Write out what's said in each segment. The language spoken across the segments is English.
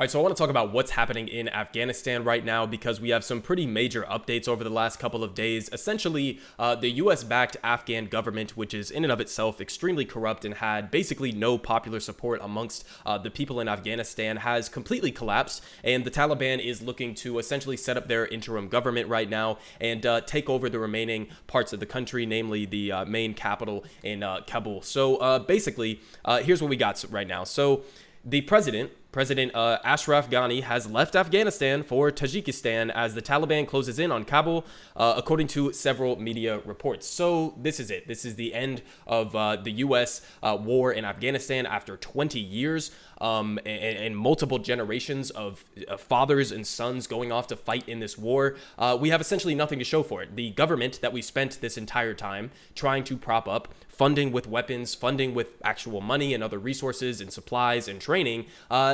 All right, so I want to talk about what's happening in Afghanistan right now because we have some pretty major updates over the last couple of days. Essentially, the U.S.-backed Afghan government, which is in and of itself extremely corrupt and had basically no popular support amongst the people in Afghanistan, has completely collapsed, and the Taliban is looking to essentially set up their interim government right now and take over the remaining parts of the country, namely the main capital in Kabul. So basically, here's what we got right now. So the President Ashraf Ghani has left Afghanistan for Tajikistan as the Taliban closes in on Kabul, according to several media reports. So this is it. This is the end of the U.S. War in Afghanistan after 20 years and multiple generations of fathers and sons going off to fight in this war. We have essentially nothing to show for it. The government that we spent this entire time trying to prop up, funding with weapons, funding with actual money and other resources and supplies and training,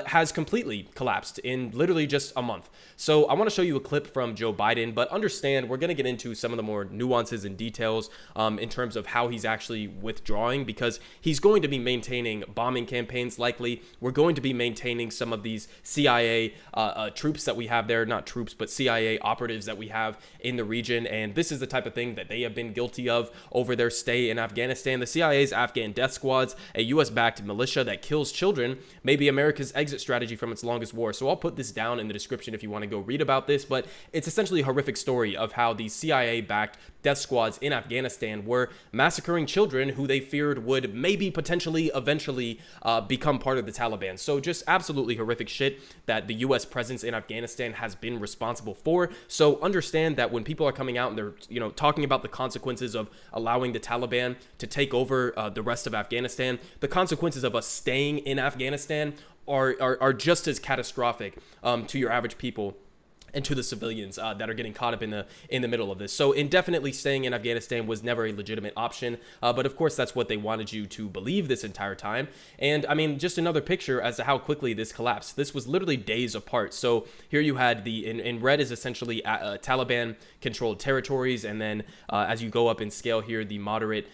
has completely collapsed in literally just a month. So I want to show you a clip from Joe Biden, but understand we're going to get into some of the more nuances and details in terms of how he's actually withdrawing, because he's going to be maintaining bombing campaigns likely. We're going to be maintaining some of these CIA troops that we have there, not troops, but CIA operatives that we have in the region. And this is the type of thing that they have been guilty of over their stay in Afghanistan. The CIA's Afghan death squads, a US-backed militia that kills children, may be America's exit strategy from its longest war. So I'll put this down in the description if you want to go read about this, but it's essentially a horrific story of how the CIA-backed death squads in Afghanistan were massacring children who they feared would maybe potentially eventually become part of the Taliban. So just absolutely horrific shit that the US presence in Afghanistan has been responsible for. So understand that when people are coming out and they're talking about the consequences of allowing the Taliban to take over the rest of Afghanistan, the consequences of us staying in Afghanistan are just as catastrophic to your average people and to the civilians that are getting caught up in the middle of this. So indefinitely staying in Afghanistan was never a legitimate option, but of course that's what they wanted you to believe this entire time. And I mean, just another picture as to how quickly this collapsed. This was literally days apart. So here you had in red is essentially Taliban controlled territories, and then as you go up in scale here, the moderate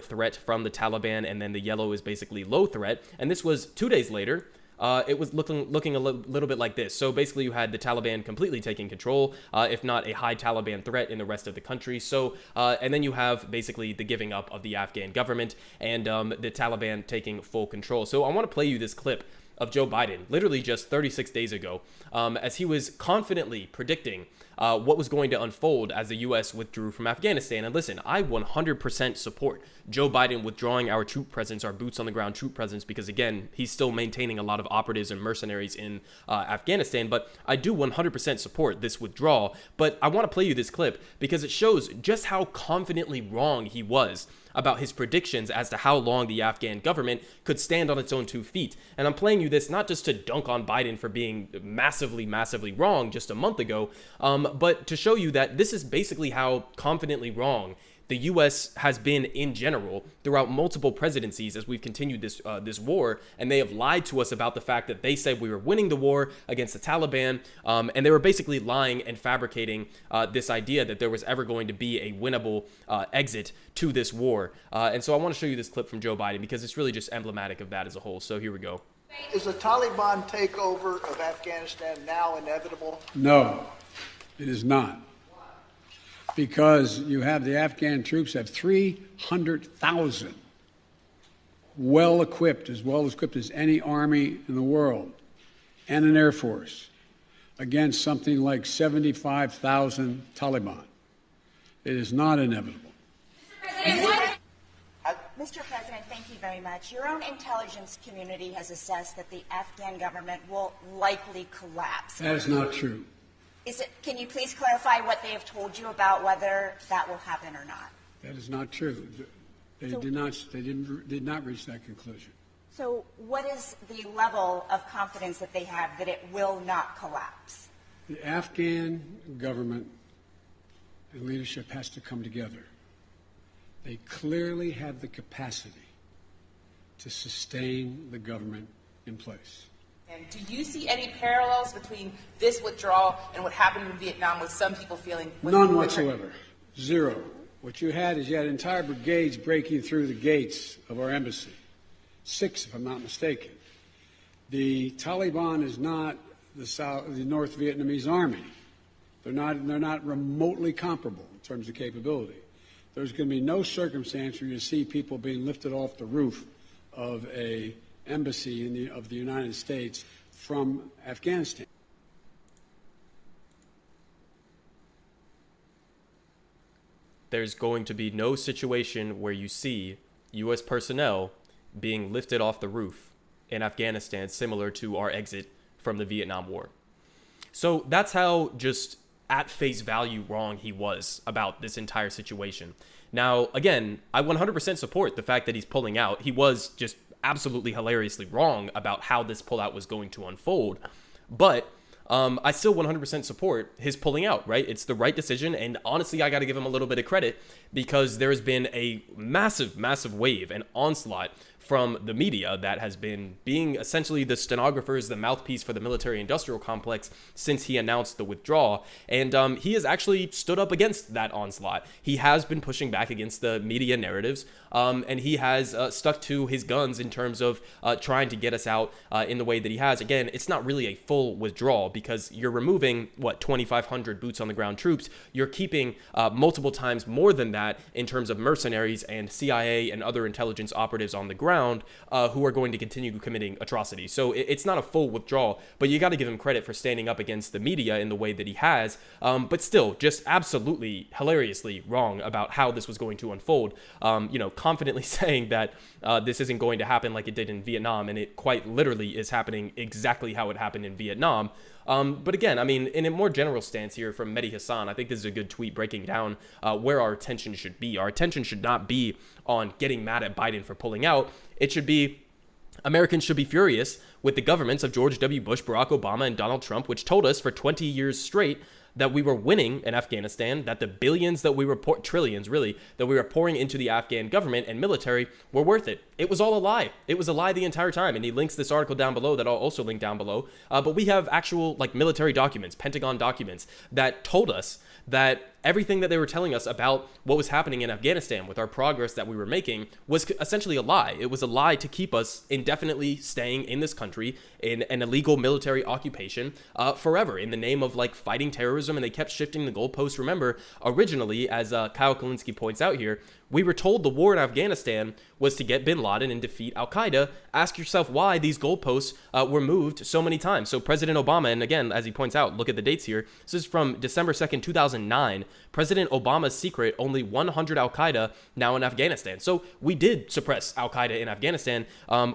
threat from the Taliban, and then the yellow is basically low threat. And this was 2 days later. It was looking a little bit like this. So basically you had the Taliban completely taking control, if not a high Taliban threat in the rest of the country. So, and then you have basically the giving up of the Afghan government and the Taliban taking full control. So I want to play you this clip of Joe Biden, literally just 36 days ago, as he was confidently predicting what was going to unfold as the U.S. withdrew from Afghanistan. And listen, I 100% support Joe Biden withdrawing our troop presence, our boots on the ground troop presence, because again, he's still maintaining a lot of operatives and mercenaries in Afghanistan. But I do 100% support this withdrawal. But I want to play you this clip because it shows just how confidently wrong he was about his predictions as to how long the Afghan government could stand on its own 2 feet. And I'm playing you this not just to dunk on Biden for being massively wrong just a month ago, but to show you that this is basically how confidently wrong the U.S. has been in general throughout multiple presidencies as we've continued this war, and they have lied to us about the fact that they said we were winning the war against the Taliban, and they were basically lying and fabricating this idea that there was ever going to be a winnable exit to this war. And so I want to show you this clip from Joe Biden because it's really just emblematic of that as a whole. So here we go. Is the Taliban takeover of Afghanistan now inevitable? No, it is not. Because you have the Afghan troops have 300,000 well-equipped as any army in the world, and an air force against something like 75,000 Taliban. It is not inevitable. Mr. President, thank you very much. Your own intelligence community has assessed that the Afghan government will likely collapse. That is not true. Can you please clarify what they have told you about whether that will happen or not? That is not true. They did not reach that conclusion. So what is the level of confidence that they have that it will not collapse? The Afghan government and leadership has to come together. They clearly have the capacity to sustain the government in place. And do you see any parallels between this withdrawal and what happened in Vietnam, with some people feeling... None whatsoever. Zero. What you had entire brigades breaking through the gates of our embassy. 6, if I'm not mistaken. The Taliban is not the North Vietnamese army. They're not remotely comparable in terms of capability. There's going to be no circumstance where you see people being lifted off the roof of a embassy of the United States from Afghanistan. There's going to be no situation where you see U.S. personnel being lifted off the roof in Afghanistan, similar to our exit from the Vietnam War. So that's how just at face value wrong he was about this entire situation. Now, again, I 100% support the fact that he's pulling out. He was just absolutely hilariously wrong about how this pullout was going to unfold. But I still 100% support his pulling out, right? It's the right decision. And honestly, I got to give him a little bit of credit because there's been a massive, massive wave and onslaught from the media that has been being essentially the stenographers, the mouthpiece for the military-industrial complex since he announced the withdrawal. And he has actually stood up against that onslaught. He has been pushing back against the media narratives, and he has stuck to his guns in terms of trying to get us out in the way that he has. Again, it's not really a full withdrawal because you're removing, 2,500 boots-on-the-ground troops. You're keeping multiple times more than that in terms of mercenaries and CIA and other intelligence operatives on the ground who are going to continue committing atrocities. So it's not a full withdrawal, but you got to give him credit for standing up against the media in the way that he has. But still, just absolutely hilariously wrong about how this was going to unfold. Confidently saying that this isn't going to happen like it did in Vietnam, and it quite literally is happening exactly how it happened in Vietnam. But again, I mean, in a more general stance here from Mehdi Hassan, I think this is a good tweet breaking down where our attention should be. Our attention should not be on getting mad at Biden for pulling out. It should be Americans should be furious with the governments of George W. Bush, Barack Obama, and Donald Trump, which told us for 20 years straight that we were winning in Afghanistan, that the billions that we were, trillions really, that we were pouring into the Afghan government and military were worth it. It was all a lie. It was a lie the entire time. And he links this article down below that I'll also link down below. But we have actual military documents, Pentagon documents that told us that everything that they were telling us about what was happening in Afghanistan with our progress that we were making was essentially a lie. It was a lie to keep us indefinitely staying in this country in an illegal military occupation forever in the name of fighting terrorism. And they kept shifting the goalposts. Remember, originally, as Kyle Kalinske points out here, we were told the war in Afghanistan was to get bin Laden and defeat al-Qaeda. Ask yourself why these goalposts were moved so many times. So President Obama, and again, as he points out, look at the dates here. This is from December 2nd, 2009. President Obama's secret, only 100 al-Qaeda now in Afghanistan. So we did suppress al-Qaeda in Afghanistan,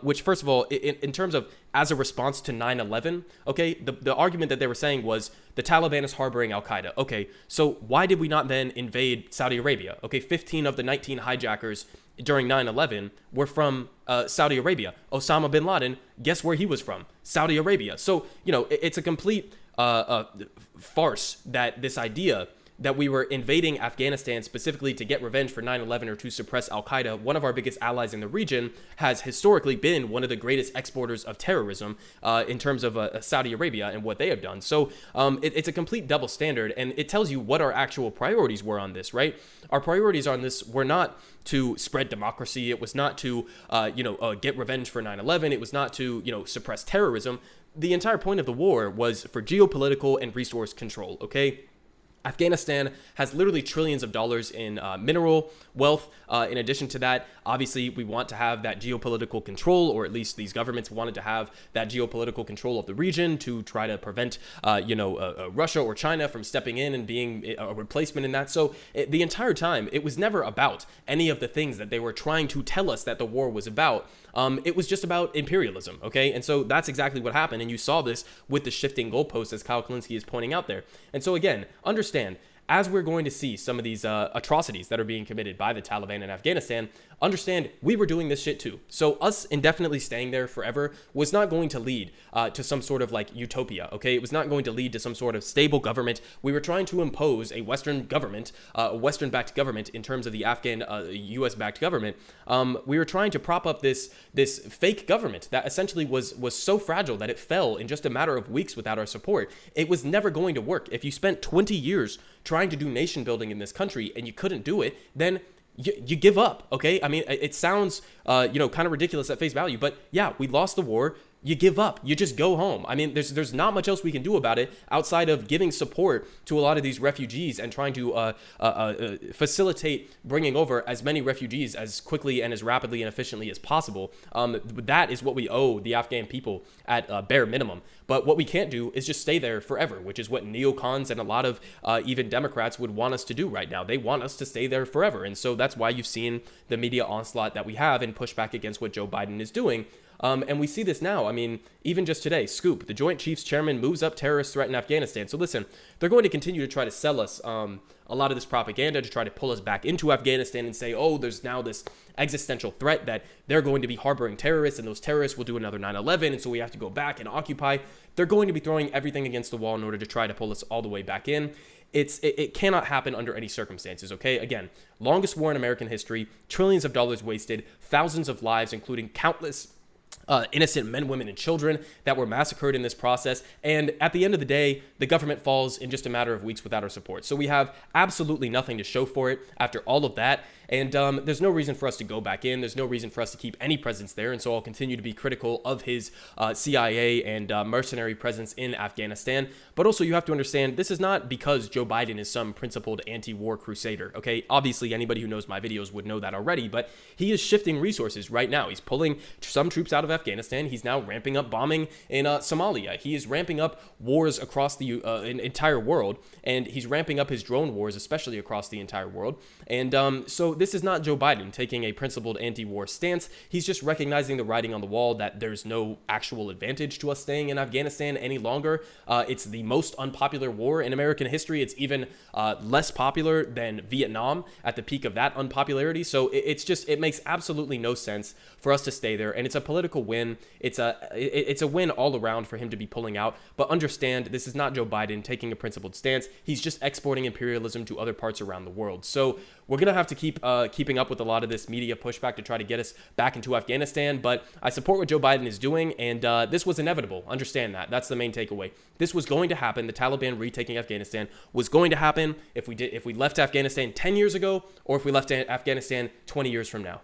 which first of all, in terms of as a response to 9/11, okay, the argument that they were saying was the Taliban is harboring al-Qaeda. Okay, so why did we not then invade Saudi Arabia? Okay, 15 of the 19 hijackers during 9/11 were from Saudi Arabia. Osama bin Laden, guess where he was from? Saudi Arabia. So, it's a complete farce that this idea that we were invading Afghanistan specifically to get revenge for 9/11 or to suppress al-Qaeda, one of our biggest allies in the region, has historically been one of the greatest exporters of terrorism in terms of Saudi Arabia and what they have done. So it's a complete double standard, and it tells you what our actual priorities were on this, right? Our priorities on this were not to spread democracy. It was not to, get revenge for 9/11. It was not to, suppress terrorism. The entire point of the war was for geopolitical and resource control, okay? Afghanistan has literally trillions of dollars in mineral wealth. In addition to that, obviously, we want to have that geopolitical control, or at least these governments wanted to have that geopolitical control of the region to try to prevent, Russia or China from stepping in and being a replacement in that. So the entire time, it was never about any of the things that they were trying to tell us that the war was about. It was just about imperialism, okay? And so that's exactly what happened. And you saw this with the shifting goalposts, as Kyle Kalinske is pointing out there. And so again, understand, as we're going to see some of these atrocities that are being committed by the Taliban in Afghanistan, understand we were doing this shit too. So us indefinitely staying there forever was not going to lead to some sort of utopia, okay? It was not going to lead to some sort of stable government. We were trying to impose a Western government, a Western-backed government in terms of the Afghan U.S.-backed government. We were trying to prop up this fake government that essentially was so fragile that it fell in just a matter of weeks without our support. It was never going to work. If you spent 20 years trying to do nation building in this country and you couldn't do it, then you give up, okay? I mean, it sounds, kind of ridiculous at face value, but yeah, we lost the war. you give up. You just go home. I mean, there's not much else we can do about it outside of giving support to a lot of these refugees and trying to facilitate bringing over as many refugees as quickly and as rapidly and efficiently as possible. That is what we owe the Afghan people at bare minimum. But what we can't do is just stay there forever, which is what neocons and a lot of even Democrats would want us to do right now. They want us to stay there forever. And so that's why you've seen the media onslaught that we have and pushback against what Joe Biden is doing. And we see this now. I mean, even just today, Scoop, the Joint Chiefs Chairman, moves up terrorist threat in Afghanistan. So listen, they're going to continue to try to sell us a lot of this propaganda to try to pull us back into Afghanistan and say, oh, there's now this existential threat that they're going to be harboring terrorists and those terrorists will do another 9/11. And so we have to go back and occupy. They're going to be throwing everything against the wall in order to try to pull us all the way back in. It cannot happen under any circumstances, okay? Again, longest war in American history, trillions of dollars wasted, thousands of lives, including countless innocent men, women, and children that were massacred in this process. And at the end of the day, the government falls in just a matter of weeks without our support. So we have absolutely nothing to show for it after all of that. And there's no reason for us to go back in. There's no reason for us to keep any presence there. And so I'll continue to be critical of his CIA and mercenary presence in Afghanistan. But also you have to understand, this is not because Joe Biden is some principled anti-war crusader, okay? Obviously, anybody who knows my videos would know that already, but he is shifting resources right now. He's pulling some troops out of Afghanistan. He's now ramping up bombing in Somalia. He is ramping up wars across the entire world, and he's ramping up his drone wars, especially across the entire world. And so this is not Joe Biden taking a principled anti-war stance. He's just recognizing the writing on the wall that there's no actual advantage to us staying in Afghanistan any longer. It's the most unpopular war in American history. It's even less popular than Vietnam at the peak of that unpopularity. So it makes absolutely no sense for us to stay there. And it's a political win. It's a win all around for him to be pulling out. But understand, this is not Joe Biden taking a principled stance. He's just exporting imperialism to other parts around the world. So we're going to have to keep keeping up with a lot of this media pushback to try to get us back into Afghanistan. But I support what Joe Biden is doing, and this was inevitable. Understand that. That's the main takeaway. This was going to happen. The Taliban retaking Afghanistan was going to happen if we left Afghanistan 10 years ago or if we left Afghanistan 20 years from now.